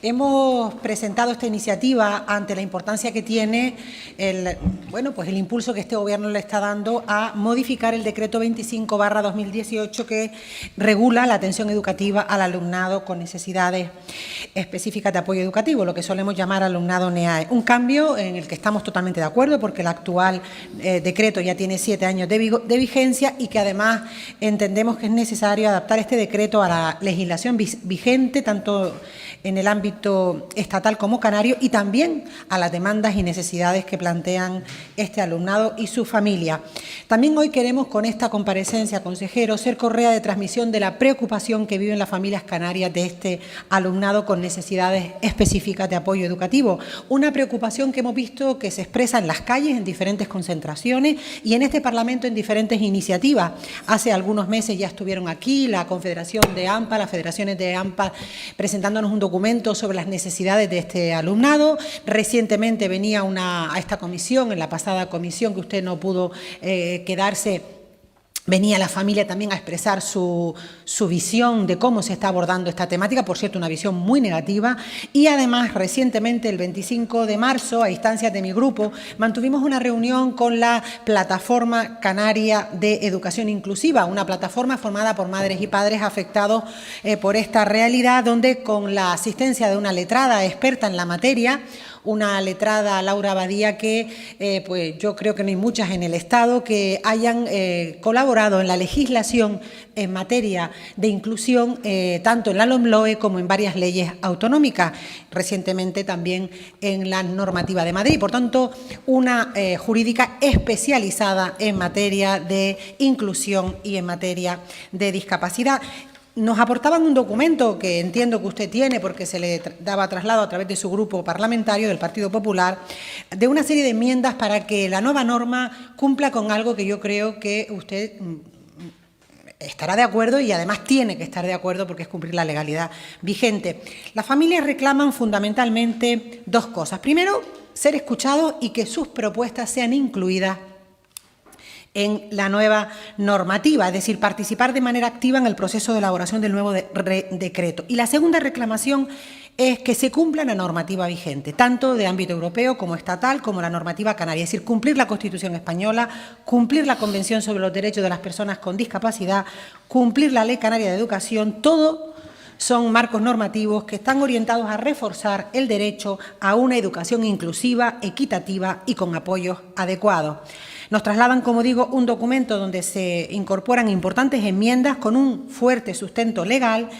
Hemos presentado esta iniciativa ante la importancia que tiene el impulso que este Gobierno le está dando a modificar el decreto 25/2018 que regula la atención educativa al alumnado con necesidades específicas de apoyo educativo, lo que solemos llamar alumnado NEAE. Un cambio en el que estamos totalmente de acuerdo porque el actual decreto ya tiene 7 años de vigencia y que además entendemos que es necesario adaptar este decreto a la legislación vigente, tanto en el ámbito estatal como canario, y también a las demandas y necesidades que plantean este alumnado y su familia. También hoy queremos, con esta comparecencia, consejero, ser correa de transmisión de la preocupación que viven las familias canarias de este alumnado con necesidades específicas de apoyo educativo. Una preocupación que hemos visto que se expresa en las calles, en diferentes concentraciones y en este Parlamento en diferentes iniciativas. Hace algunos meses ya estuvieron aquí la Confederación de AMPA, las federaciones de AMPA, presentándonos un documento sobre las necesidades de este alumnado. Recientemente venía a esta comisión, en la pasada comisión que usted no pudo quedarse, venía la familia también a expresar su visión de cómo se está abordando esta temática, por cierto, una visión muy negativa. Y además, recientemente, el 25 de marzo, a instancias de mi grupo, mantuvimos una reunión con la Plataforma Canaria de Educación Inclusiva, una plataforma formada por madres y padres afectados por esta realidad, donde con la asistencia de una letrada experta en la materia, una letrada, Laura Abadía, que pues yo creo que no hay muchas en el Estado que hayan colaborado en la legislación en materia de inclusión, tanto en la LOMLOE como en varias leyes autonómicas, recientemente también en la normativa de Madrid. Por tanto, una jurídica especializada en materia de inclusión y en materia de discapacidad. Nos aportaban un documento que entiendo que usted tiene porque se le daba traslado a través de su grupo parlamentario del Partido Popular, de una serie de enmiendas para que la nueva norma cumpla con algo que yo creo que usted estará de acuerdo y además tiene que estar de acuerdo porque es cumplir la legalidad vigente. Las familias reclaman fundamentalmente dos cosas. Primero, ser escuchados y que sus propuestas sean incluidas en la nueva normativa, es decir, participar de manera activa en el proceso de elaboración del nuevo decreto. Y la segunda reclamación es que se cumpla la normativa vigente, tanto de ámbito europeo como estatal, como la normativa canaria, es decir, cumplir la Constitución española, cumplir la Convención sobre los Derechos de las Personas con Discapacidad, cumplir la Ley Canaria de Educación. Todo son marcos normativos que están orientados a reforzar el derecho a una educación inclusiva, equitativa y con apoyos adecuados. Nos trasladan, como digo, un documento donde se incorporan importantes enmiendas con un fuerte sustento legal,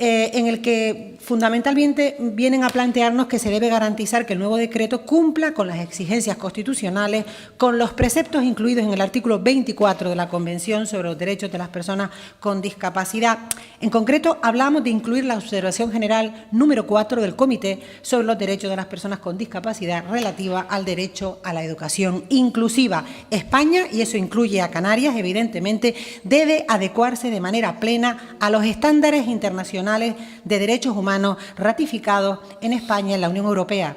en el que fundamentalmente vienen a plantearnos que se debe garantizar que el nuevo decreto cumpla con las exigencias constitucionales, con los preceptos incluidos en el artículo 24 de la Convención sobre los Derechos de las Personas con Discapacidad. En concreto, hablamos de incluir la observación general número 4 del Comité sobre los Derechos de las Personas con Discapacidad relativa al derecho a la educación inclusiva. España, y eso incluye a Canarias, evidentemente, debe adecuarse de manera plena a los estándares internacionales de derechos humanos ratificados en España y en la Unión Europea.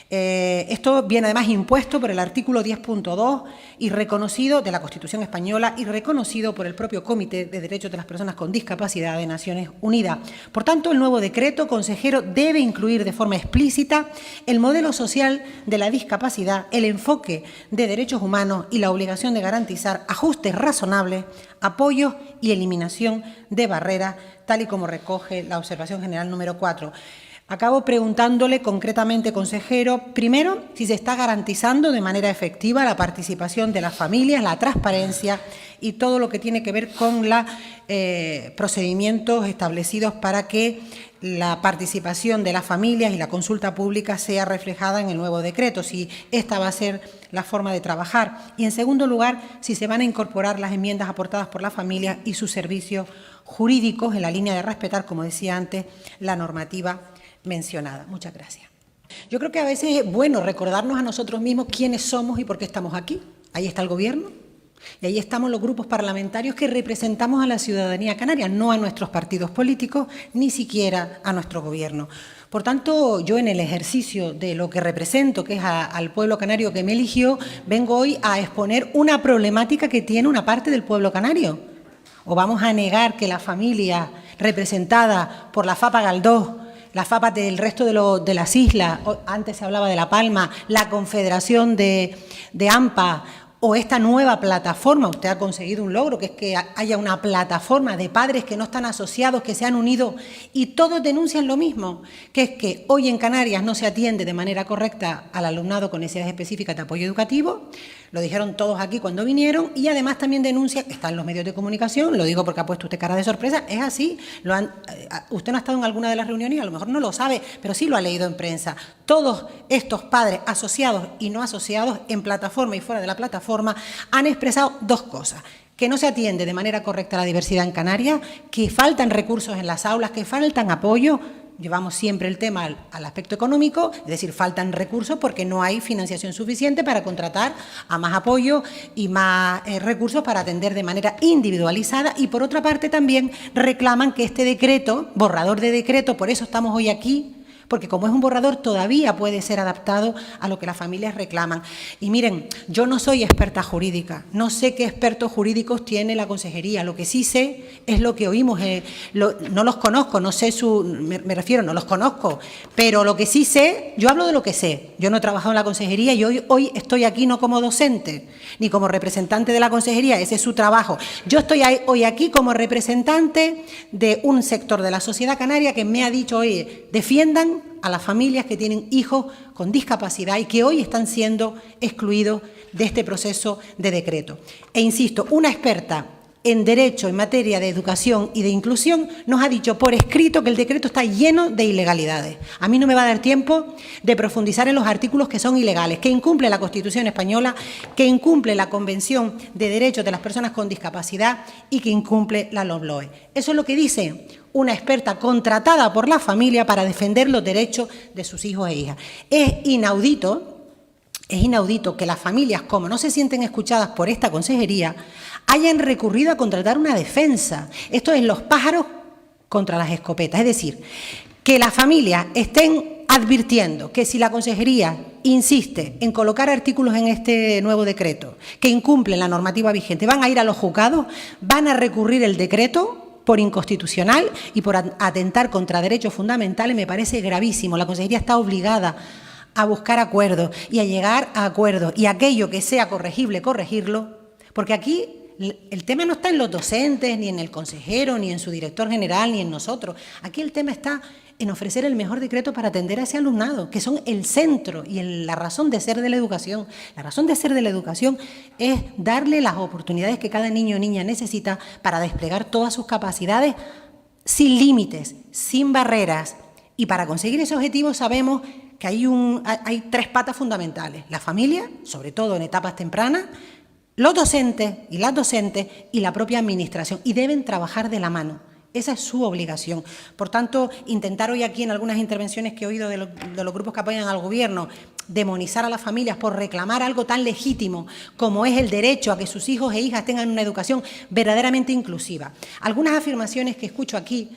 Esto viene además impuesto por el artículo 10.2 y reconocido de la Constitución española y reconocido por el propio Comité de Derechos de las Personas con Discapacidad de Naciones Unidas. Por tanto, el nuevo decreto, consejero, debe incluir de forma explícita el modelo social de la discapacidad, el enfoque de derechos humanos y la obligación de garantizar ajustes razonables, apoyos y eliminación de barreras, tal y como recoge la observación general número 4. Acabo preguntándole concretamente, consejero, primero, si se está garantizando de manera efectiva la participación de las familias, la transparencia y todo lo que tiene que ver con los procedimientos establecidos para que la participación de las familias y la consulta pública sea reflejada en el nuevo decreto, si esta va a ser la forma de trabajar. Y, en segundo lugar, si se van a incorporar las enmiendas aportadas por las familias y sus servicios jurídicos en la línea de respetar, como decía antes, la normativa mencionada. Muchas gracias. Yo creo que a veces es bueno recordarnos a nosotros mismos quiénes somos y por qué estamos aquí. Ahí está el Gobierno y ahí estamos los grupos parlamentarios que representamos a la ciudadanía canaria, no a nuestros partidos políticos, ni siquiera a nuestro Gobierno. Por tanto, yo en el ejercicio de lo que represento, que es al pueblo canario que me eligió, vengo hoy a exponer una problemática que tiene una parte del pueblo canario. ¿O vamos a negar que la familia representada por la FAPA Galdós las FAPAs del resto de las islas, antes se hablaba de La Palma, la Confederación de AMPA, o esta nueva plataforma, usted ha conseguido un logro, que es que haya una plataforma de padres que no están asociados, que se han unido y todos denuncian lo mismo, que es que hoy en Canarias no se atiende de manera correcta al alumnado con necesidades específicas de apoyo educativo, lo dijeron todos aquí cuando vinieron, y además también denuncia, está en los medios de comunicación, lo digo porque ha puesto usted cara de sorpresa, es así, usted no ha estado en alguna de las reuniones, a lo mejor no lo sabe, pero sí lo ha leído en prensa. Todos estos padres asociados y no asociados, en plataforma y fuera de la plataforma, han expresado dos cosas: que no se atiende de manera correcta a la diversidad en Canarias, que faltan recursos en las aulas, que faltan apoyo. Llevamos siempre el tema al aspecto económico, es decir, faltan recursos porque no hay financiación suficiente para contratar a más apoyo y más recursos para atender de manera individualizada. Y por otra parte también reclaman que este decreto, borrador de decreto, por eso estamos hoy aquí, porque como es un borrador todavía puede ser adaptado a lo que las familias reclaman. Y miren, yo no soy experta jurídica, no sé qué expertos jurídicos tiene la consejería, lo que sí sé es lo que oímos, no los conozco, no sé me refiero, no los conozco, pero lo que sí sé, yo hablo de lo que sé, yo no he trabajado en la consejería y hoy estoy aquí no como docente, ni como representante de la consejería, ese es su trabajo. Yo estoy hoy aquí como representante de un sector de la sociedad canaria que me ha dicho, oye, defiendan a las familias que tienen hijos con discapacidad y que hoy están siendo excluidos de este proceso de decreto. E insisto, una experta en Derecho en materia de educación y de inclusión nos ha dicho por escrito que el decreto está lleno de ilegalidades. A mí no me va a dar tiempo de profundizar en los artículos que son ilegales, que incumple la Constitución española, que incumple la Convención de Derechos de las Personas con Discapacidad y que incumple la LOMLOE. Eso es lo que dice una experta contratada por la familia para defender los derechos de sus hijos e hijas. Es inaudito que las familias, como no se sienten escuchadas por esta consejería, hayan recurrido a contratar una defensa. Esto es los pájaros contra las escopetas. Es decir, que las familias estén advirtiendo que si la consejería insiste en colocar artículos en este nuevo decreto que incumplen la normativa vigente, van a ir a los juzgados, van a recurrir el decreto por inconstitucional y por atentar contra derechos fundamentales, me parece gravísimo. La consejería está obligada a buscar acuerdos y a llegar a acuerdos, y aquello que sea corregible, corregirlo, porque aquí el tema no está en los docentes, ni en el consejero, ni en su director general, ni en nosotros. Aquí el tema está en ofrecer el mejor decreto para atender a ese alumnado, que son el centro y la razón de ser de la educación. La razón de ser de la educación es darle las oportunidades que cada niño o niña necesita para desplegar todas sus capacidades sin límites, sin barreras. Y para conseguir ese objetivo sabemos que hay tres patas fundamentales: la familia, sobre todo en etapas tempranas, los docentes y las docentes y la propia administración, y deben trabajar de la mano. Esa es su obligación. Por tanto, intentar hoy aquí en algunas intervenciones que he oído de los grupos que apoyan al Gobierno, demonizar a las familias por reclamar algo tan legítimo como es el derecho a que sus hijos e hijas tengan una educación verdaderamente inclusiva. Algunas afirmaciones que escucho aquí,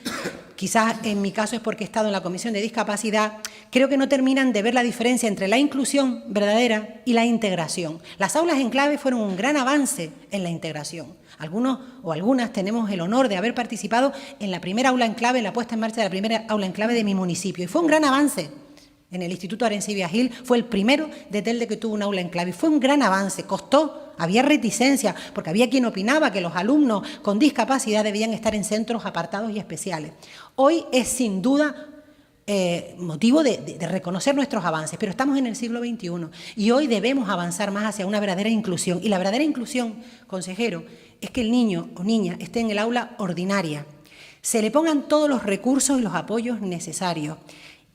quizás en mi caso es porque he estado en la Comisión de Discapacidad, creo que no terminan de ver la diferencia entre la inclusión verdadera y la integración. Las aulas en clave fueron un gran avance en la integración. Algunos o algunas tenemos el honor de haber participado en la primera aula en clave, en la puesta en marcha de la primera aula en clave de mi municipio, y fue un gran avance. En el Instituto Arencibia Gil fue el primero de Telde que tuvo un aula en clave, y fue un gran avance. Costó, había reticencia, porque había quien opinaba que los alumnos con discapacidad debían estar en centros apartados y especiales. Hoy es sin duda motivo de reconocer nuestros avances, pero estamos en el siglo XXI y hoy debemos avanzar más hacia una verdadera inclusión. Y la verdadera inclusión, consejero, es que el niño o niña esté en el aula ordinaria, se le pongan todos los recursos y los apoyos necesarios,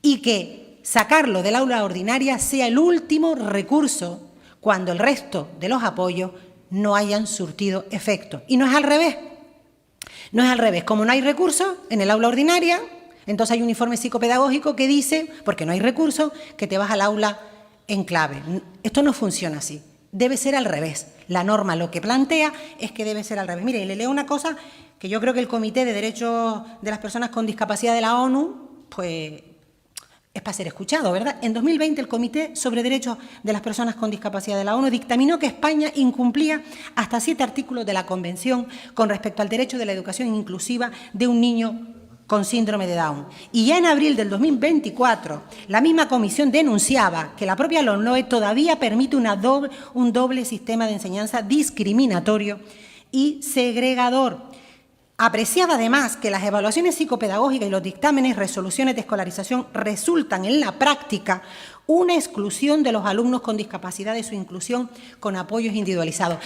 y que sacarlo del aula ordinaria sea el último recurso cuando el resto de los apoyos no hayan surtido efecto. Y no es al revés. No es al revés. Como no hay recursos en el aula ordinaria, entonces hay un informe psicopedagógico que dice, porque no hay recursos, que te vas al aula en clave. Esto no funciona así. Debe ser al revés. La norma lo que plantea es que debe ser al revés. Mire, le leo una cosa que yo creo que el Comité de Derechos de las Personas con Discapacidad de la ONU, pues es para ser escuchado, ¿verdad? En 2020 el Comité sobre Derechos de las Personas con Discapacidad de la ONU dictaminó que España incumplía hasta 7 artículos de la Convención con respecto al derecho de la educación inclusiva de un niño con síndrome de Down. Y ya en abril del 2024, la misma comisión denunciaba que la propia LOMLOE todavía permite un doble sistema de enseñanza discriminatorio y segregador. Apreciaba además que las evaluaciones psicopedagógicas y los dictámenes, resoluciones de escolarización resultan en la práctica una exclusión de los alumnos con discapacidad de su inclusión con apoyos individualizados.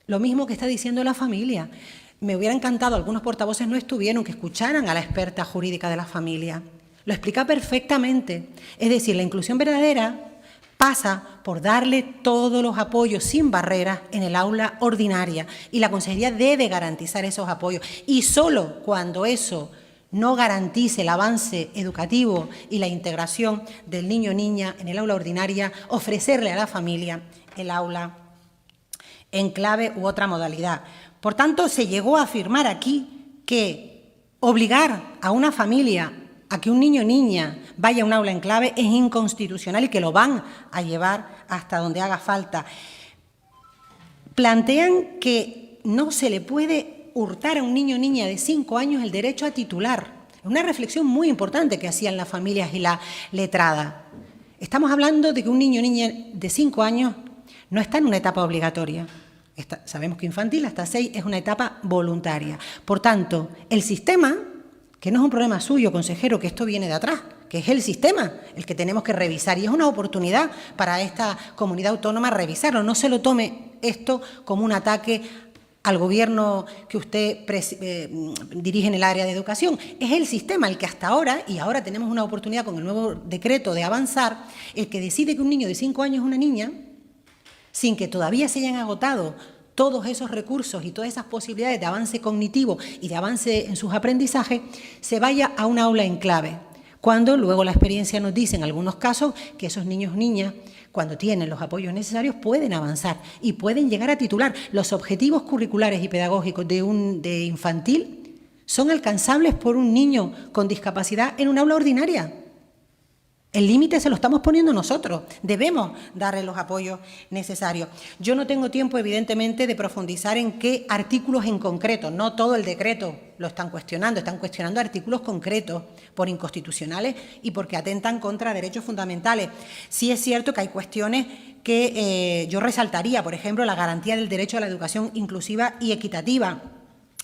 Lo mismo que está diciendo la familia. Me hubiera encantado, algunos portavoces no estuvieron, que escucharan a la experta jurídica de la familia. Lo explica perfectamente. Es decir, la inclusión verdadera pasa por darle todos los apoyos sin barreras en el aula ordinaria y la consejería debe garantizar esos apoyos. Y solo cuando eso no garantice el avance educativo y la integración del niño o niña en el aula ordinaria, ofrecerle a la familia el aula en clave u otra modalidad. Por tanto, se llegó a afirmar aquí que obligar a una familia a que un niño o niña vaya a un aula en clave es inconstitucional y que lo van a llevar hasta donde haga falta. Plantean que no se le puede hurtar a un niño o niña de 5 años el derecho a titular. Es una reflexión muy importante que hacían las familias y la letrada. Estamos hablando de que un niño o niña de 5 años no está en una etapa obligatoria. Sabemos que infantil hasta 6 es una etapa voluntaria. Por tanto, el sistema, que no es un problema suyo, consejero, que esto viene de atrás, que es el sistema el que tenemos que revisar y es una oportunidad para esta comunidad autónoma revisarlo. No se lo tome esto como un ataque al gobierno que usted dirige en el área de educación. Es el sistema el que hasta ahora, y ahora tenemos una oportunidad con el nuevo decreto de avanzar, el que decide que un niño de 5 años es una niña, sin que todavía se hayan agotado todos esos recursos y todas esas posibilidades de avance cognitivo y de avance en sus aprendizajes, se vaya a un aula en clave. Cuando luego la experiencia nos dice en algunos casos que esos niños o niñas, cuando tienen los apoyos necesarios, pueden avanzar y pueden llegar a titular. Los objetivos curriculares y pedagógicos de infantil son alcanzables por un niño con discapacidad en un aula ordinaria. El límite se lo estamos poniendo nosotros. Debemos darle los apoyos necesarios. Yo no tengo tiempo, evidentemente, de profundizar en qué artículos en concreto. No todo el decreto lo están cuestionando artículos concretos por inconstitucionales y porque atentan contra derechos fundamentales. Sí es cierto que hay cuestiones que yo resaltaría, por ejemplo, la garantía del derecho a la educación inclusiva y equitativa.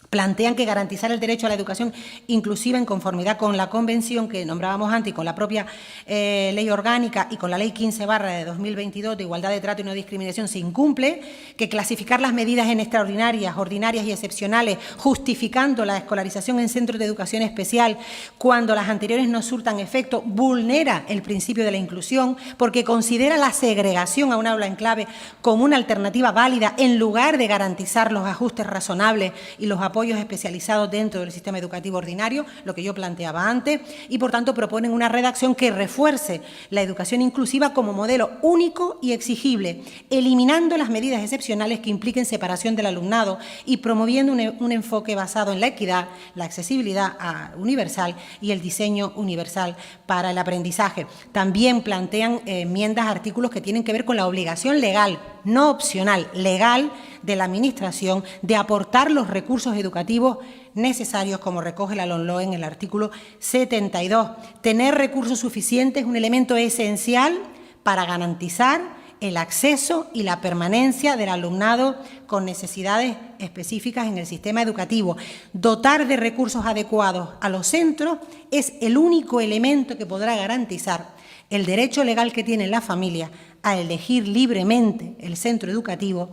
Plantean que garantizar el derecho a la educación inclusiva en conformidad con la convención que nombrábamos antes y con la propia ley orgánica y con la ley 15/2022 de igualdad de trato y no discriminación se incumple, que clasificar las medidas en extraordinarias, ordinarias y excepcionales, justificando la escolarización en centros de educación especial cuando las anteriores no surtan efecto, vulnera el principio de la inclusión porque considera la segregación a un aula en clave como una alternativa válida en lugar de garantizar los ajustes razonables y los apoyos especializados dentro del sistema educativo ordinario, lo que yo planteaba antes, y por tanto proponen una redacción que refuerce la educación inclusiva como modelo único y exigible, eliminando las medidas excepcionales que impliquen separación del alumnado y promoviendo un enfoque basado en la equidad, la accesibilidad universal y el diseño universal para el aprendizaje. También plantean enmiendas a artículos que tienen que ver con la obligación legal, no opcional, legal, de la Administración de aportar los recursos educativos necesarios, como recoge la LOMLOE en el artículo 72. Tener recursos suficientes es un elemento esencial para garantizar el acceso y la permanencia del alumnado con necesidades específicas en el sistema educativo. Dotar de recursos adecuados a los centros es el único elemento que podrá garantizar el derecho legal que tienen las familias a elegir libremente el centro educativo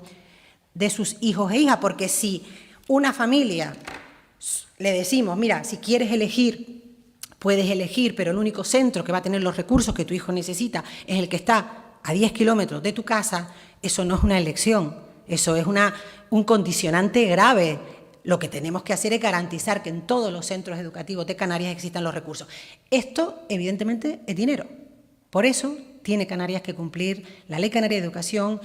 de sus hijos e hijas, porque si una familia le decimos, mira, si quieres elegir, puedes elegir, pero el único centro que va a tener los recursos que tu hijo necesita es el que está a 10 kilómetros de tu casa, eso no es una elección, eso es un condicionante grave. Lo que tenemos que hacer es garantizar que en todos los centros educativos de Canarias existan los recursos. Esto, evidentemente, es dinero. Por eso tiene Canarias que cumplir la Ley Canaria de Educación,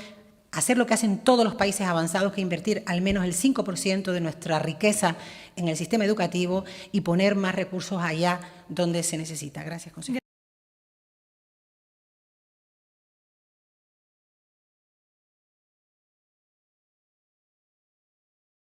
hacer lo que hacen todos los países avanzados, que invertir al menos el 5% de nuestra riqueza en el sistema educativo y poner más recursos allá donde se necesita. Gracias, consejero.